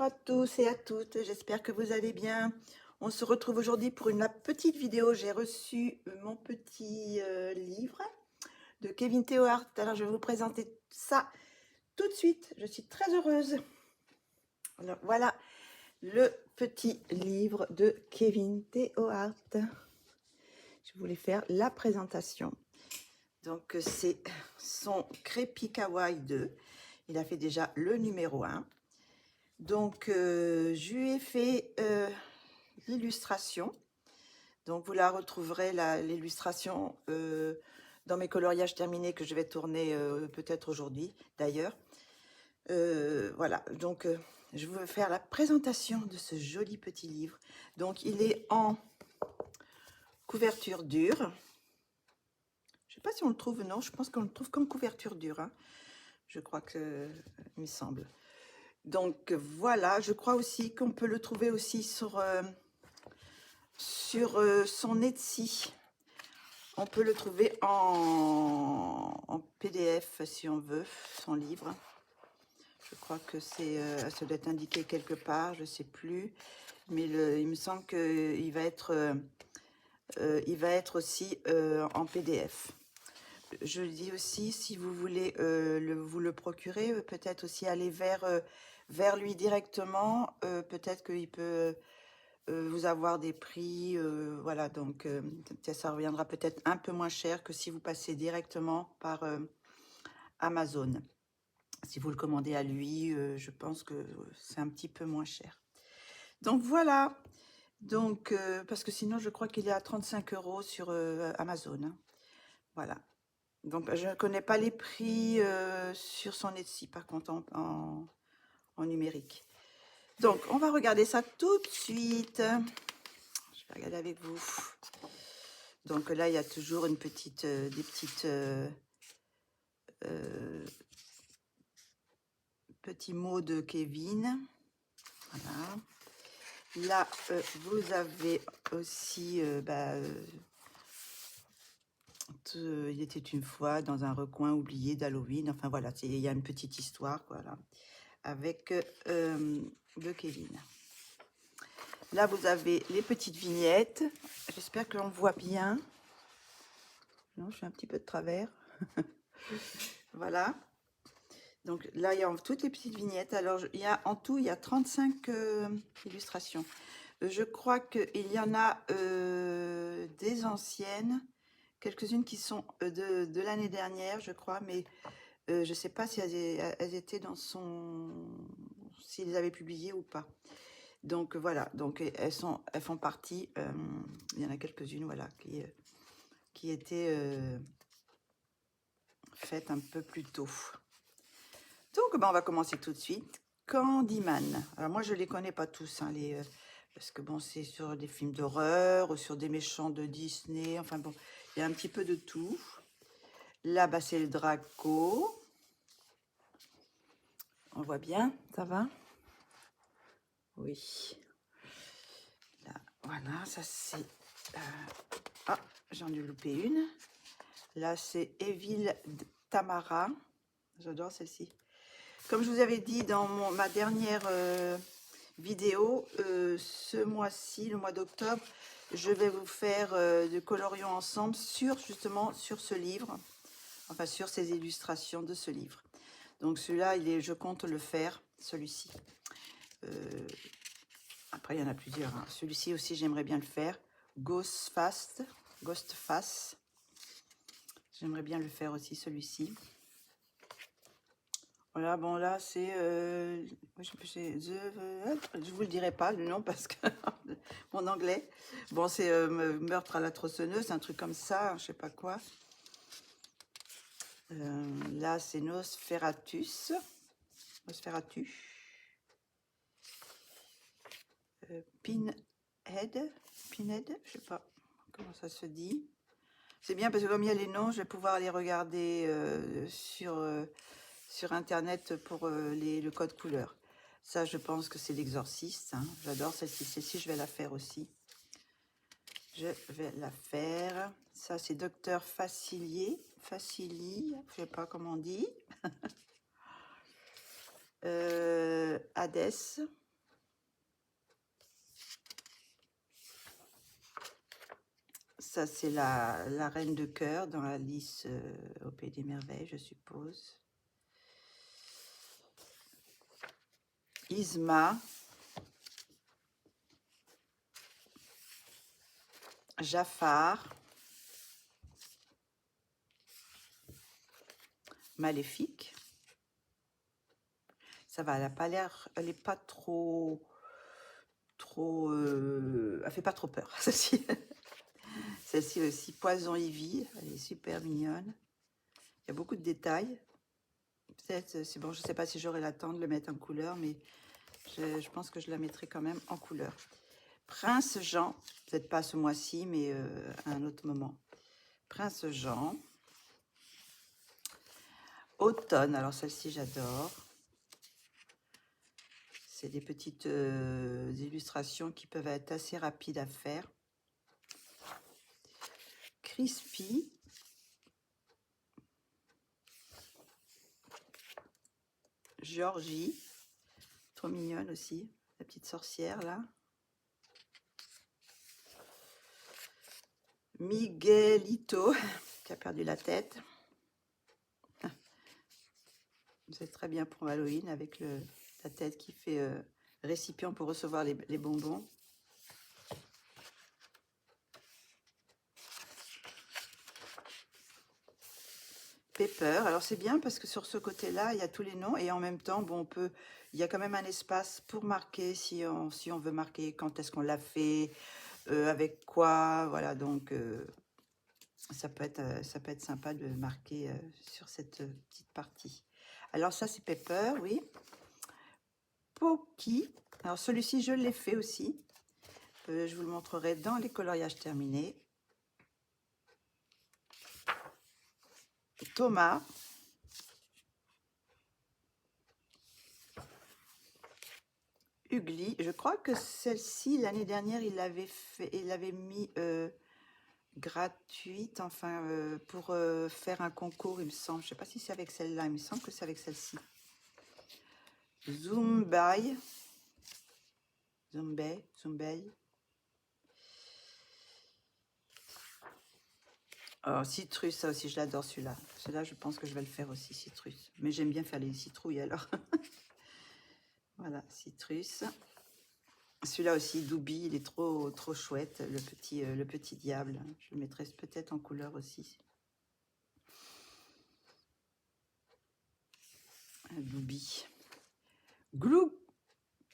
à tous et à toutes, j'espère que vous allez bien. On se retrouve aujourd'hui pour une petite vidéo. J'ai reçu mon petit livre de Kevin Theohart. Alors je vais vous présenter ça tout de suite. Je suis très heureuse. Alors voilà le petit livre de Kevin Theohart. Je voulais faire la présentation. Donc c'est son Crépy Kawaii 2. Il a fait déjà le numéro 1. Donc, je lui ai fait l'illustration. Donc, vous la retrouverez, l'illustration, dans mes coloriages terminés que je vais tourner peut-être aujourd'hui, d'ailleurs. Voilà, donc, je vais faire la présentation de ce joli petit livre. Donc, il est en couverture dure. Je ne sais pas si on le trouve, non, je pense qu'on le trouve comme couverture dure. Hein. Je crois que, il me semble. Donc voilà, je crois aussi qu'on peut le trouver aussi sur son Etsy. On peut le trouver en PDF si on veut, son livre. Je crois que ça doit être indiqué quelque part, je ne sais plus. Mais il me semble qu'il va être aussi en PDF. Je dis aussi, si vous voulez vous le procurer, peut-être aussi aller vers lui directement. Peut-être qu'il peut vous avoir des prix. Voilà, donc ça reviendra peut-être un peu moins cher que si vous passez directement par Amazon. Si vous le commandez à lui, je pense que c'est un petit peu moins cher. Donc voilà. Donc, parce que sinon, je crois qu'il est à 35 € sur Amazon. Hein. Voilà. Donc, je ne connais pas les prix sur son Etsy, par contre, en numérique. Donc, on va regarder ça tout de suite. Je vais regarder avec vous. Donc là, il y a toujours des petites petits mots de Kevin. Voilà. Là, vous avez aussi... il était une fois dans un recoin oublié d'Halloween. Enfin voilà, il y a une petite histoire, voilà, avec de Kevin. Là, vous avez les petites vignettes. J'espère que l'on voit bien. Non, je suis un petit peu de travers. Voilà. Donc là, il y a toutes les petites vignettes. Alors, en tout, il y a 35 illustrations. Je crois qu'il y en a des anciennes, quelques-unes qui sont de l'année dernière, je crois, mais je ne sais pas si elles étaient s'ils les avaient publiées ou pas. Donc voilà, donc elles font partie, il y en a quelques-unes, voilà, qui étaient faites un peu plus tôt. Donc on va commencer tout de suite. Candyman. Alors moi je les connais pas tous, hein, parce que bon, c'est sur des films d'horreur ou sur des méchants de Disney. Enfin bon, il y a un petit peu de tout. Là, bah, c'est le Draco. On voit bien, ça va? Oui. Là, voilà, ça c'est... Ah, j'en ai loupé une. Là, c'est Evil Tamara. J'adore celle-ci. Comme je vous avais dit dans ma dernière vidéo, ce mois-ci, le mois d'octobre, je vais vous faire de colorions ensemble justement sur ce livre, enfin sur ces illustrations de ce livre. Donc celui-là, je compte le faire, celui-ci. Après, il y en a plusieurs. Hein. Celui-ci aussi, j'aimerais bien le faire. Ghost Face. J'aimerais bien le faire aussi, celui-ci. Voilà, bon là c'est, je vous le dirai pas le nom parce que mon anglais, bon c'est meurtre à la tronçonneuse, un truc comme ça, je sais pas quoi. Là c'est Nosferatu, Pinhead, je sais pas comment ça se dit. C'est bien parce que comme il y a les noms, je vais pouvoir les regarder sur internet pour le code couleur. Ça, je pense que c'est l'exorciste. Hein. J'adore celle-ci. Celle-ci, je vais la faire aussi. Je vais la faire. Ça, c'est Docteur Facili. Je sais pas comment on dit. Hadès. Ça, c'est la Reine de cœur dans Alice au Pays des Merveilles, je suppose. Isma. Jafar. Maléfique. Ça va, elle a pas l'air, elle est pas trop, elle fait pas trop peur, celle-ci. Celle-ci aussi, Poison Ivy, elle est super mignonne. Il y a beaucoup de détails. Peut-être, c'est bon, je sais pas si j'aurai le temps de le mettre en couleur, mais je pense que je la mettrai quand même en couleur. Prince Jean, peut-être pas ce mois-ci, mais à un autre moment. Prince Jean. Automne, alors celle-ci j'adore. C'est des petites illustrations qui peuvent être assez rapides à faire. Crispy. Georgie. Trop mignonne aussi. La petite sorcière là. Miguelito qui a perdu la tête. C'est très bien pour Halloween avec la tête qui fait récipient pour recevoir les bonbons. Pepper, alors c'est bien parce que sur ce côté-là, il y a tous les noms et en même temps, bon, il y a quand même un espace pour marquer si on veut marquer quand est-ce qu'on l'a fait, avec quoi, voilà, donc ça peut être sympa de marquer sur cette petite partie. Alors ça, c'est Pepper, oui. Poki, alors celui-ci, je l'ai fait aussi. Je vous le montrerai dans les coloriages terminés. Thomas. Ugly, je crois que celle-ci, l'année dernière, il l'avait mis gratuite, enfin, pour faire un concours, il me semble. Je ne sais pas si c'est avec celle-là, il me semble que c'est avec celle-ci. Zumbay. Oh, citrus, ça aussi, je l'adore celui-là. Celui-là, je pense que je vais le faire aussi, citrus. Mais j'aime bien faire les citrouilles, alors. Voilà, citrus. Celui-là aussi, Doubi, il est trop chouette, le petit diable. Je le mettrai peut-être en couleur aussi. Doubi.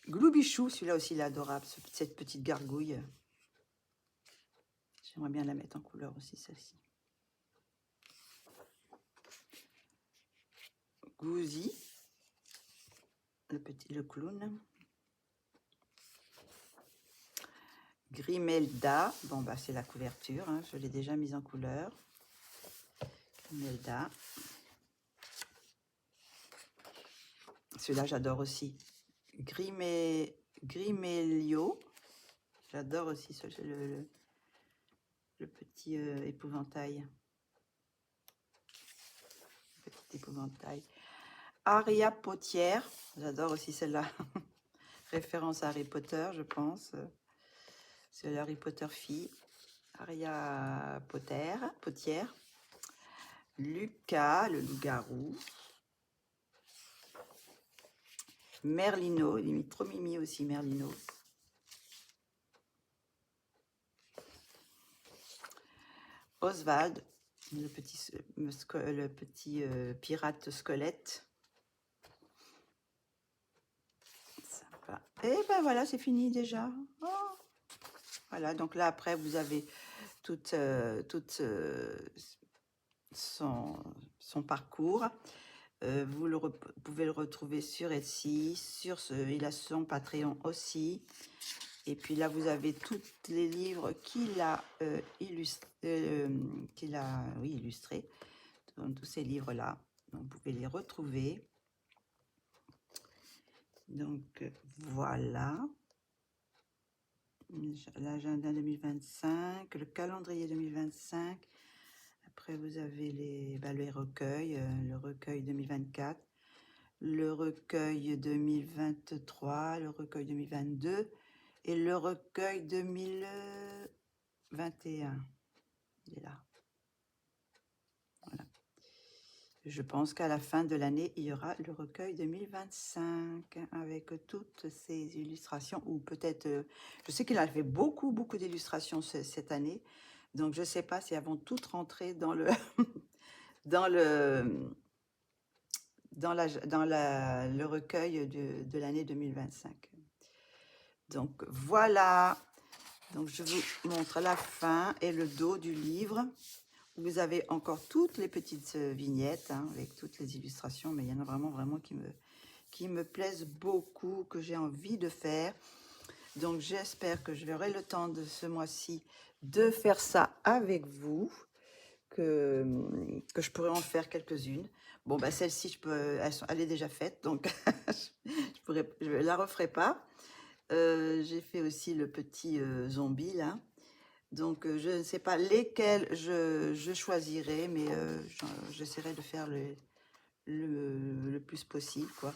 Gloubichou, celui-là aussi, il est adorable, cette petite gargouille. J'aimerais bien la mettre en couleur aussi, celle-ci. Gouzi, le clown. Grimelda, bon bah c'est la couverture, hein, je l'ai déjà mise en couleur. Grimelda. Celui-là j'adore aussi. Grimelio, j'adore aussi le petit épouvantail. Petit épouvantail. Aria Potière, j'adore aussi celle-là. Référence à Harry Potter, je pense. C'est Harry Potter fille. Aria Potière. Lucas, le loup-garou. Merlino, limite trop mimi aussi, Merlino. Oswald, le petit pirate squelette. Sympa. Et ben voilà, c'est fini déjà. Oh. Voilà, donc là après vous avez tout son parcours. Vous pouvez le retrouver sur Etsy, il a son Patreon aussi. Et puis là, vous avez tous les livres qu'il a illustrés. Donc, tous ces livres-là, vous pouvez les retrouver. Donc, voilà. L'agenda 2025, le calendrier 2025. Après, vous avez les recueils, le recueil 2024, le recueil 2023, le recueil 2022 et le recueil 2021. Il est là. Voilà. Je pense qu'à la fin de l'année, il y aura le recueil 2025 avec toutes ces illustrations, ou peut-être, je sais qu'il a fait beaucoup d'illustrations cette année, donc je ne sais pas si elles vont toutes rentrer dans le, dans le, le recueil de l'année 2025. Donc voilà, donc je vous montre la fin et le dos du livre. Vous avez encore toutes les petites vignettes hein, avec toutes les illustrations, mais il y en a vraiment qui me plaisent beaucoup, que j'ai envie de faire. Donc j'espère que j'aurai le temps de ce mois-ci de faire ça avec vous, que je pourrai en faire quelques-unes. Bon, bah celle-ci, elle est déjà faite, donc je ne la referai pas. J'ai fait aussi le petit zombie, là. Donc, je ne sais pas lesquels je choisirai, mais j'essaierai de faire le plus possible, quoi.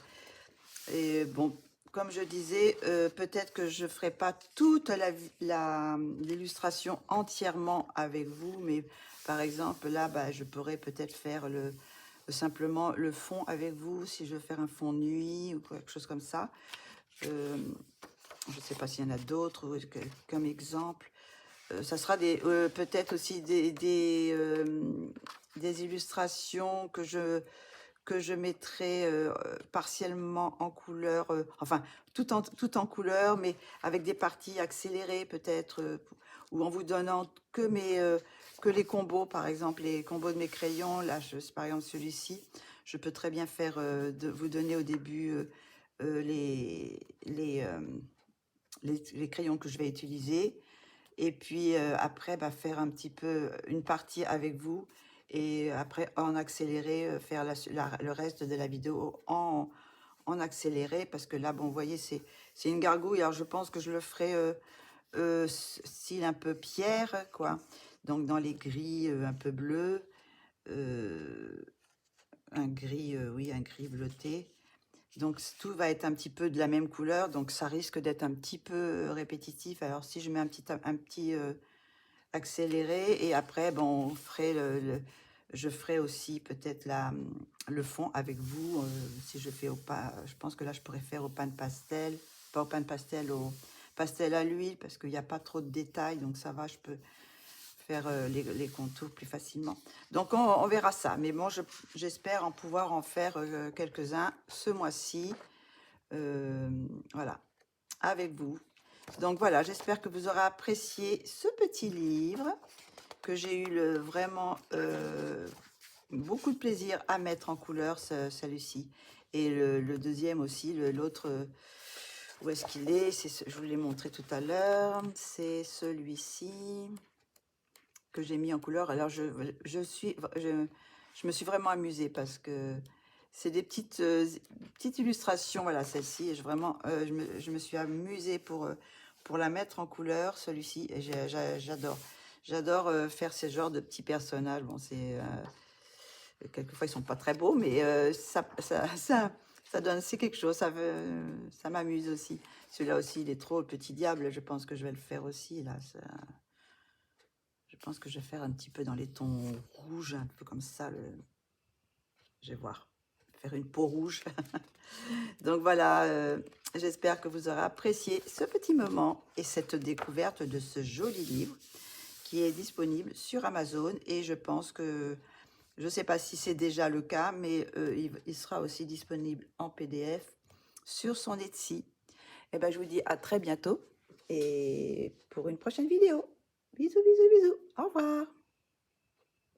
Et bon, comme je disais, peut-être que je ne ferai pas toute l'illustration entièrement avec vous, mais par exemple, là, bah, je pourrais peut-être faire simplement le fond avec vous, si je veux faire un fond nuit ou quelque chose comme ça. Je ne sais pas s'il y en a d'autres comme exemple. Ça sera peut-être aussi des illustrations que je mettrai partiellement en couleur, enfin tout en couleur, mais avec des parties accélérées peut-être, ou en vous donnant que les combos, par exemple les combos de mes crayons. Là, par exemple celui-ci, je peux très bien faire vous donner au début les crayons que je vais utiliser. Et puis après, bah, faire un petit peu une partie avec vous. Et après, en accéléré, faire le reste de la vidéo en accéléré. Parce que là, bon, vous voyez, c'est une gargouille. Alors, je pense que je le ferai style un peu pierre, quoi. Donc, dans les gris un peu bleus. Un gris, oui, un gris bleuté. Donc, tout va être un petit peu de la même couleur. Donc, ça risque d'être un petit peu répétitif. Alors, si je mets un petit accéléré, et après, bon, je ferai aussi peut-être le fond avec vous. Si je fais je pense que là, je pourrais faire au pain de pastel. Pas au pain de pastel, au pastel à l'huile, parce qu'il n'y a pas trop de détails. Donc, ça va, je peux faire les contours plus facilement. Donc on verra ça, mais bon, j'espère en pouvoir en faire quelques-uns ce mois-ci, voilà, avec vous. Donc voilà, j'espère que vous aurez apprécié ce petit livre, que j'ai eu vraiment beaucoup de plaisir à mettre en couleur, celui-ci, et le deuxième aussi, l'autre, où est-ce qu'il est, je vous l'ai montré tout à l'heure, c'est celui-ci que j'ai mis en couleur. Alors je me suis vraiment amusée, parce que c'est des petites illustrations. Voilà, celle-ci, je me suis amusée pour la mettre en couleur, celui-ci, et j'adore faire ces genres de petits personnages. Bon, quelquefois ils sont pas très beaux, mais ça donne, c'est quelque chose, ça m'amuse aussi. Celui-là aussi, il est trop, le petit diable. Je pense que je vais le faire aussi là. Je pense que je vais faire un petit peu dans les tons rouges, un peu comme ça. Je vais voir, faire une peau rouge. Donc voilà, j'espère que vous aurez apprécié ce petit moment et cette découverte de ce joli livre qui est disponible sur Amazon. Et je pense que, je ne sais pas si c'est déjà le cas, mais il sera aussi disponible en PDF sur son Etsy. Et ben, je vous dis à très bientôt et pour une prochaine vidéo. Bisous, bisous, bisous. Au revoir.